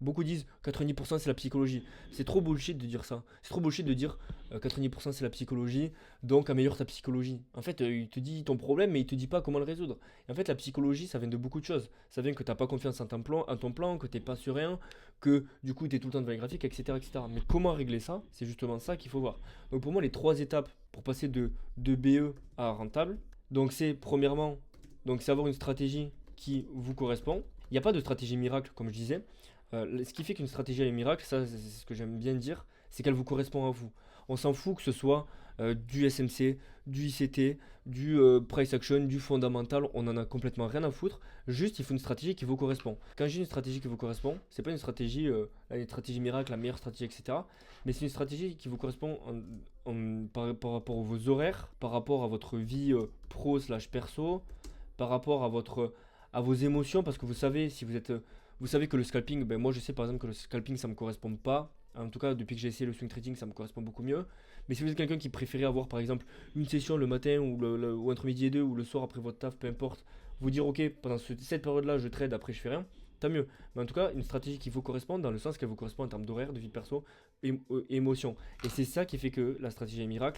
Beaucoup disent 90% c'est la psychologie. C'est trop bullshit de dire ça. C'est trop bullshit de dire 90% c'est la psychologie, donc améliore ta psychologie. En fait, il te dit ton problème, mais il te dit pas comment le résoudre. Et en fait, la psychologie, ça vient de beaucoup de choses. Ça vient que t'as pas confiance en ton plan, que t'es pas serein, que du coup t'es tout le temps devant les graphiques, etc., etc. Mais comment régler ça? C'est justement ça qu'il faut voir. Donc pour moi, les trois étapes pour passer de BE à rentable, donc c'est premièrement, donc c'est avoir une stratégie qui vous correspond. Il n'y a pas de stratégie miracle, comme je disais. Ce qui fait qu'une stratégie elle est miracle, ça c'est ce que j'aime bien dire, c'est qu'elle vous correspond à vous. On s'en fout que ce soit du SMC, du ICT, du price action, du fondamental, on en a complètement rien à foutre. Juste, il faut une stratégie qui vous correspond. Quand j'ai une stratégie qui vous correspond, c'est pas une stratégie miracle, la meilleure stratégie, etc. Mais c'est une stratégie qui vous correspond par rapport à vos horaires, par rapport à votre vie pro slash perso, par rapport à vos émotions, parce que vous savez, si vous êtes vous savez que le scalping, ben moi je sais par exemple que le scalping ça me correspond pas. En tout cas, depuis que j'ai essayé le swing trading, ça me correspond beaucoup mieux. Mais si vous êtes quelqu'un qui préférait avoir par exemple une session le matin ou entre midi et deux ou le soir après votre taf, peu importe, vous dire ok, pendant cette période-là je trade, après je fais rien, tant mieux. Mais en tout cas, une stratégie qui vous correspond dans le sens qu'elle vous correspond en termes d'horaire, de vie perso et émotion. Et c'est ça qui fait que la stratégie est miracle.